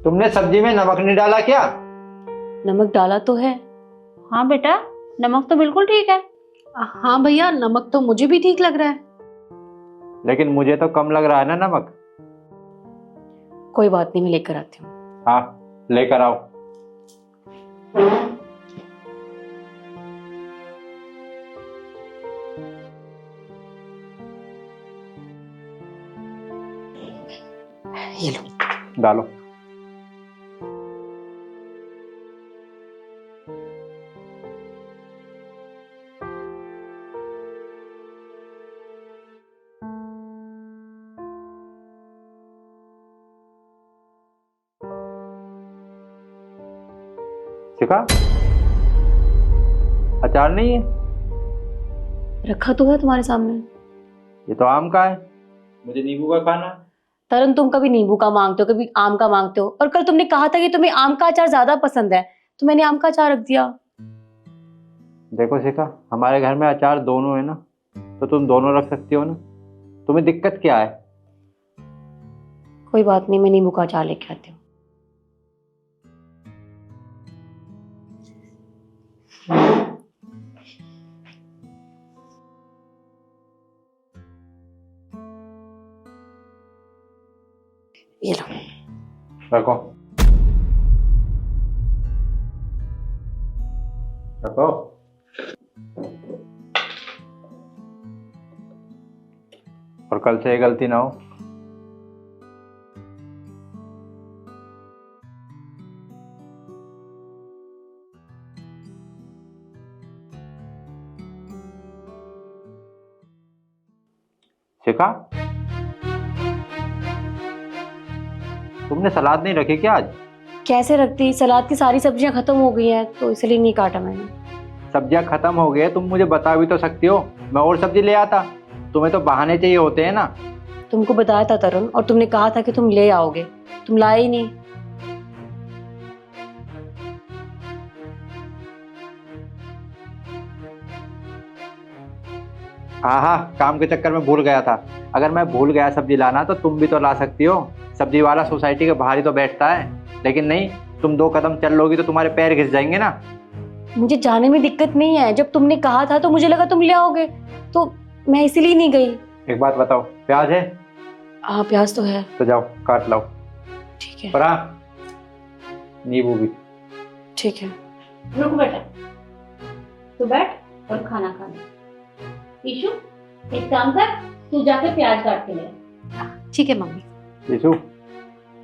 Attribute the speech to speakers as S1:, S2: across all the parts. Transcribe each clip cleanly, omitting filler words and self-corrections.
S1: तुमने सब्जी में नमक नहीं डाला क्या?
S2: नमक डाला तो है।
S3: हाँ बेटा, नमक तो बिल्कुल ठीक है।
S2: हाँ भैया, नमक तो मुझे भी ठीक लग रहा है।
S1: लेकिन मुझे तो कम लग रहा है ना नमक।
S2: कोई बात नहीं, मैं लेकर आती हूँ।
S1: हाँ, लेकर आओ।
S2: ये लो।
S1: डालो। शिखा, अचार नहीं है?
S2: रखा तो है तुम्हारे सामने।
S1: ये तो आम का है, मुझे नींबू का खाना है।
S2: तरन, तुम कभी नींबू का मांगते हो, कभी आम का मांगते हो, और कल तुमने कहा था कि तुम्हें आम का अचार ज्यादा पसंद है, तो मैंने आम का अचार रख दिया।
S1: देखो शिखा, हमारे घर में अचार दोनों है ना, तो तुम दोनों रख सकती हो ना। तुम्हें दिक्कत क्या है?
S2: कोई बात नहीं, मैं नींबू का अचार लेके आती हूँ। ये लो।
S1: रखो रखो। और कल से ये गलती ना हो। शिखा, तुमने सलाद नहीं रखी क्या आज?
S2: कैसे रखती, सलाद की सारी सब्जियां खत्म हो गई हैं, तो इसलिए नहीं काटा मैंने।
S1: सब्जियां खत्म हो गई है, तुम मुझे बता भी तो सकती हो, मैं और सब्जी ले आता। तुम्हें तो बहाने चाहिए होते हैं ना।
S2: तुमको बताया था तरुण, और तुमने कहा था कि तुम ले आओगे, तुम लाए ही नहीं।
S1: हाँ हाँ, काम के चक्कर में भूल गया था। अगर मैं भूल गया सब्जी लाना तो तुम भी तो ला सकती हो। सब्जी वाला सोसाइटी के बाहर ही तो बैठता है। लेकिन नहीं, तुम 2 कदम चल लोगी तो तुम्हारे पैर घिस जाएंगे ना।
S2: मुझे जाने में दिक्कत नहीं है, जब तुमने कहा था तो मुझे लगा तुम ले आओगे, तो मैं इसीलिए नहीं गई।
S1: एक बात बताओ, प्याज है?
S2: हाँ, प्याज तो है।
S1: तो जाओ काट लाओ।
S2: ठीक है।
S1: और हाँ, नींबू भी।
S2: ठीक है।
S3: रुक बेटा, तू बैठ और खाना खा ले। ईशु, एक काम कर, तू जाके प्याज काट के ले आ।
S2: ठीक है मम्मी।
S1: यीशु,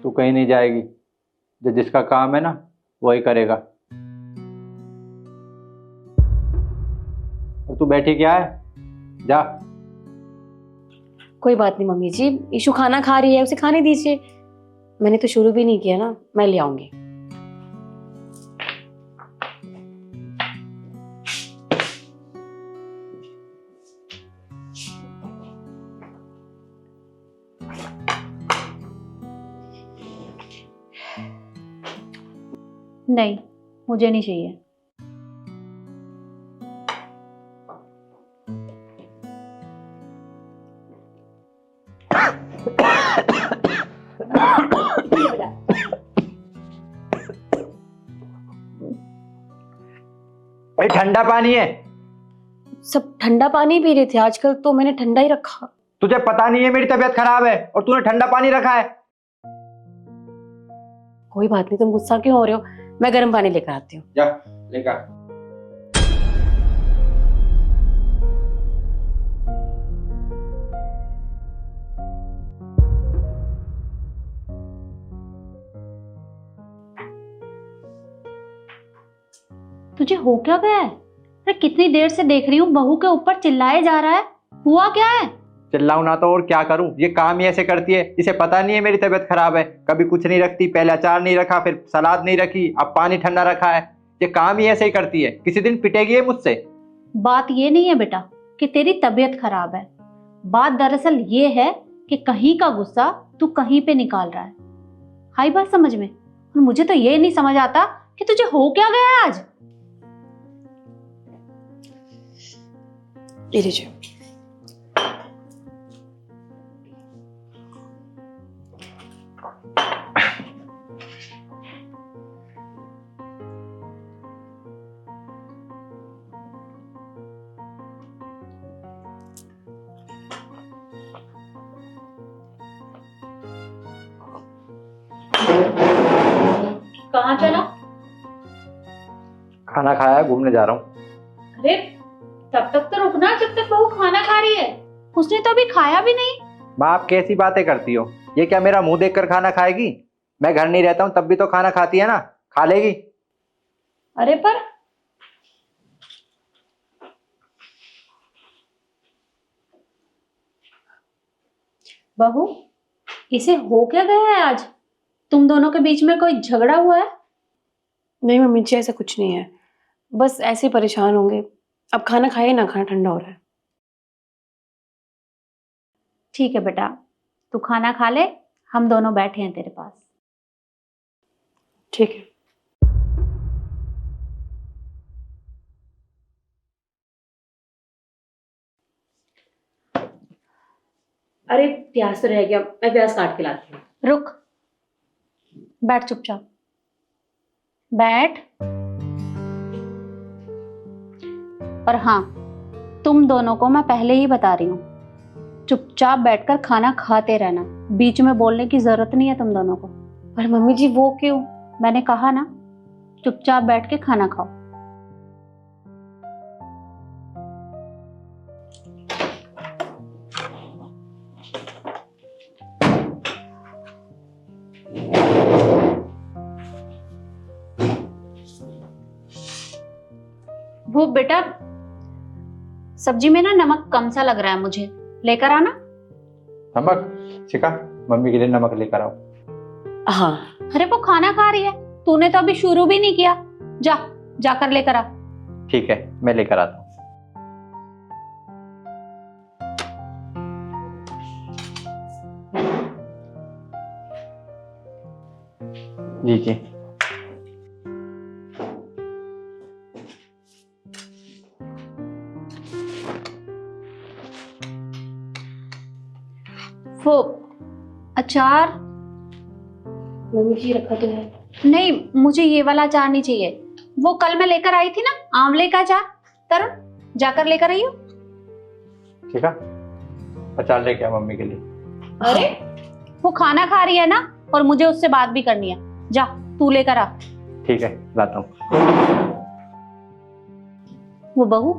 S1: तू कहीं नहीं जाएगी। जो जिसका काम है ना, वही करेगा। और तू बैठी क्या है? जा।
S2: कोई बात नहीं मम्मी जी, ईशु खाना खा रही है, उसे खाने दीजिए। मैंने तो शुरू भी नहीं किया ना, मैं ले आऊंगी।
S3: नहीं, मुझे नहीं चाहिए।
S1: भाई ठंडा पानी है।
S2: सब ठंडा पानी पी रहे थे, आजकल तो मैंने ठंडा ही रखा।
S1: तुझे पता नहीं है मेरी तबीयत खराब है और तूने ठंडा पानी रखा है।
S2: कोई बात नहीं, तुम गुस्सा क्यों हो रहे हो? मैं गर्म पानी लेकर आती हूँ।
S1: जा लेकर।
S3: तुझे हो क्या गया है? अरे कितनी देर से देख रही हूँ, बहू के ऊपर चिल्लाए जा रहा है। हुआ क्या है?
S1: चिल्लाऊं ना तो और क्या करूं? ये काम ही ऐसे करती है। इसे पता नहीं है मेरी तबीयत खराब है। कभी कुछ नहीं रखती, पहले अचार नहीं रखा, फिर सलाद नहीं रखी, अब पानी ठंडा रखा है। ये काम ही ऐसे ही करती है। किसी दिन पिटेगी ये मुझसे।
S3: बात ये नहीं है बेटा कि तेरी तबीयत खराब है। बात दरअसल ये है कि कहीं का गुस्सा तू कहीं पे निकाल रहा है। हाई बात समझ में? और मुझे तो ये नहीं समझ आता कि तुझे हो क्या गया है आज।
S2: ले लीजिए।
S3: कहाँ चला?
S1: खाना खाया है, घूमने जा रहा हूँ।
S3: अरे तब तक तो रुकना जब तक बहू खाना खा रही है। उसने तो अभी खाया भी नहीं।
S1: माँ आप कैसी बातें करती हो? ये क्या मेरा मुंह देखकर खाना खाएगी? मैं घर नहीं रहता हूँ तब भी तो खाना खाती है ना, खा लेगी।
S3: अरे पर बहू, इसे हो क्या गया है आज? तुम दोनों के बीच में कोई झगड़ा हुआ है?
S2: नहीं मम्मी जी, ऐसा कुछ नहीं है, बस ऐसे ही परेशान होंगे। अब खाना खाइए ना, खाना ठंडा हो रहा है।
S3: ठीक है बेटा, तू खाना खा ले, हम दोनों बैठे हैं तेरे पास।
S2: ठीक है। अरे प्याज तो रह गया, मैं प्याज काट के लाती हूँ।
S3: रुक, बैठ चुपचाप, बैठ। और हाँ, तुम दोनों को मैं पहले ही बता रही हूँ, चुपचाप बैठकर खाना खाते रहना, बीच में बोलने की जरूरत नहीं है तुम दोनों को।
S2: पर मम्मी जी वो क्यों?
S3: मैंने कहा ना, चुपचाप बैठ के खाना खाओ। वो बेटा, सब्जी में ना नमक कम सा लग रहा है मुझे, लेकर आना।
S1: नमक? शिखा, मम्मी के लिए नमक लेकर आओ।
S2: हाँ।
S3: अरे वो खाना खा रही है, तूने तो अभी शुरू भी नहीं किया। जा, जाकर लेकर आ।
S1: ठीक है, मैं लेकर आता हूँ। जी जी।
S3: वो अचार?
S2: मम्मी जी रखा तो है।
S3: नहीं, मुझे ये वाला अचार नहीं चाहिए। वो कल मैं लेकर आई थी ना, आंवले का अचार। तरुण, जाकर लेकर आई हो।
S1: शिखा, अचार लेके आ मम्मी के लिए।
S3: अरे वो खाना खा रही है ना, और मुझे उससे बात भी करनी है। जा, तू लेकर आ।
S1: ठीक है, लाता हूँ।
S3: वो बहू,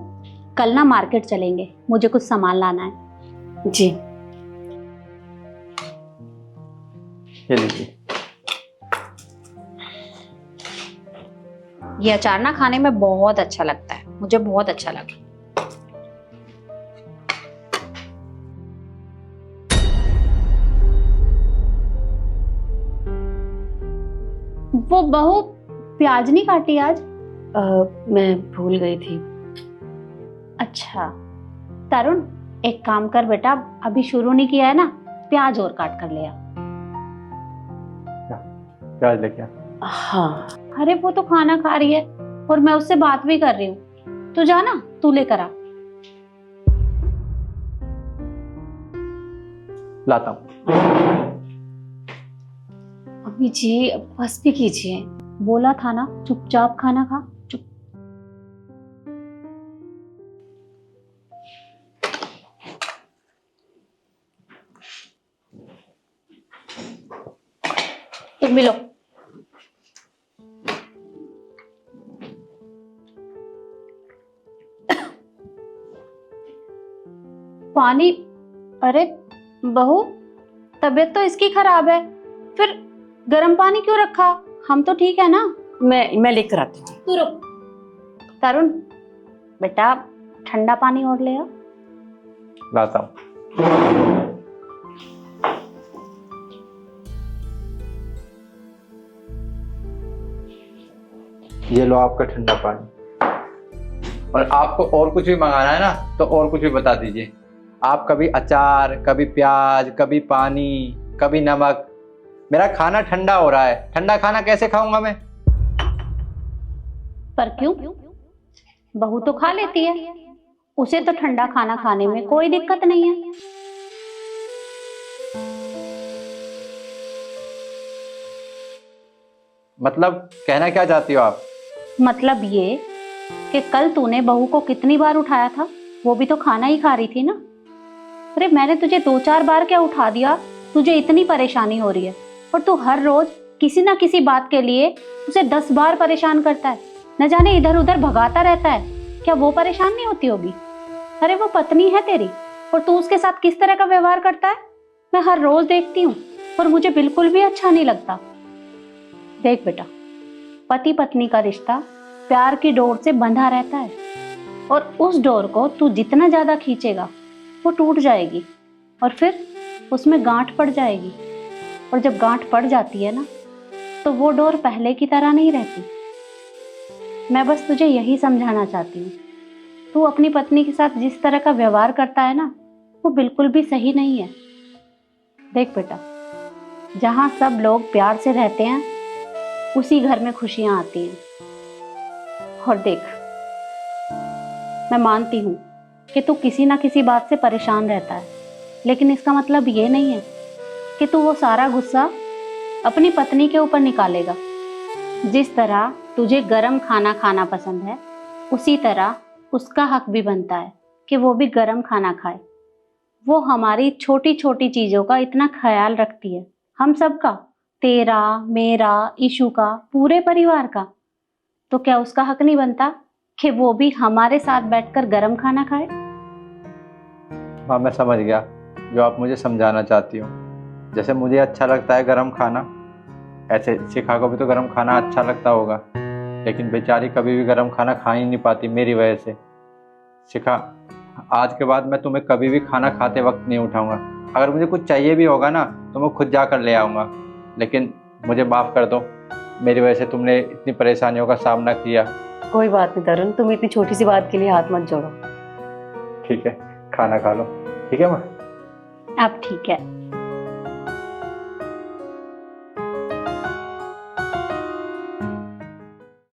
S3: कल ना मार्केट चलेंगे, मुझे कुछ सामान लाना है।
S2: जी।
S1: ये लीजिए।
S3: ये अचार ना खाने में बहुत अच्छा लगता है, मुझे बहुत अच्छा लगा। वो बहू, प्याज नहीं काटी आज?
S2: मैं भूल गई थी।
S3: अच्छा तरुण, एक काम कर बेटा, अभी शुरू नहीं किया है ना, प्याज और काट कर ले आ।
S1: प्याज लेके आ।
S2: हाँ।
S3: अरे वो तो खाना खा रही है और मैं उससे बात भी कर रही हूँ, तो जाना, तू लेकर आ।
S1: लाता हूँ।
S2: मम्मी जी बस भी कीजिए।
S3: बोला था ना, चुपचाप खाना खा। चुप। तुम भी लो। पानी? अरे बहू, तबीयत तो इसकी खराब है, फिर गर्म पानी क्यों रखा? हम तो ठीक है ना।
S2: मैं लेकर आती हूँ।
S3: तू रुक। तरुण बेटा, ठंडा पानी और ले आ।
S1: लाता हूँ। ये लो आपका ठंडा पानी। और आपको और कुछ भी मंगाना है ना, तो और कुछ भी बता दीजिए। आप कभी अचार, कभी प्याज, कभी पानी, कभी नमक। मेरा खाना ठंडा हो रहा है, ठंडा खाना कैसे खाऊंगा मैं?
S3: पर क्यों? बहू तो खा लेती है, उसे तो ठंडा खाना खाने में कोई दिक्कत नहीं है।
S1: मतलब कहना क्या चाहती हो आप?
S3: मतलब ये कि कल तूने बहू को कितनी बार उठाया था, वो भी तो खाना ही खा रही थी ना। अरे मैंने तुझे 2-4 बार क्या उठा दिया, तुझे इतनी परेशानी हो रही है, और तू हर रोज किसी ना किसी बात के लिए उसे 10 बार परेशान करता है, न जाने इधर उधर भगाता रहता है। क्या वो परेशान नहीं होती होगी? अरे वो पत्नी है तेरी, और तू उसके साथ किस तरह का व्यवहार करता है मैं हर रोज देखती हूँ, और मुझे बिल्कुल भी अच्छा नहीं लगता। देख बेटा, पति पत्नी का रिश्ता प्यार की डोर से बंधा रहता है, और उस डोर को तू जितना ज्यादा खींचेगा वो टूट जाएगी, और फिर उसमें गांठ पड़ जाएगी। और जब गांठ पड़ जाती है ना, तो वो डोर पहले की तरह नहीं रहती। मैं बस तुझे यही समझाना चाहती हूँ, तू अपनी पत्नी के साथ जिस तरह का व्यवहार करता है ना, वो बिल्कुल भी सही नहीं है। देख बेटा, जहाँ सब लोग प्यार से रहते हैं उसी घर में खुशियाँ आती हैं। और देख, मैं मानती हूँ कि तू किसी ना किसी बात से परेशान रहता है, लेकिन इसका मतलब ये नहीं है कि तू वो सारा गुस्सा अपनी पत्नी के ऊपर निकालेगा। जिस तरह तुझे गरम खाना खाना पसंद है, उसी तरह उसका हक भी बनता है कि वो भी गरम खाना खाए। वो हमारी छोटी छोटी चीज़ों का इतना ख्याल रखती है, हम सबका, तेरा, मेरा, ईशु का, पूरे परिवार का। तो क्या उसका हक नहीं बनता कि वो भी हमारे साथ बैठकर गरम खाना खाए?
S1: हाँ, मैं समझ गया जो आप मुझे समझाना चाहती हो। जैसे मुझे अच्छा लगता है गरम खाना, ऐसे शिखा को भी तो गरम खाना अच्छा लगता होगा, लेकिन बेचारी कभी भी गरम खाना खा ही नहीं पाती मेरी वजह से। शिखा, आज के बाद मैं तुम्हें कभी भी खाना खाते वक्त नहीं उठाऊंगा। अगर मुझे कुछ चाहिए भी होगा ना तो मैं खुद जाकर ले आऊँगा, लेकिन मुझे माफ़ कर दो, मेरी वजह से तुमने इतनी परेशानियों का सामना किया।
S2: कोई बात नहीं तरुण, तुम इतनी छोटी सी बात के लिए हाथ मत जोड़ो।
S1: ठीक है, खाना खा लो। ठीक है माँ?
S3: अब ठीक है।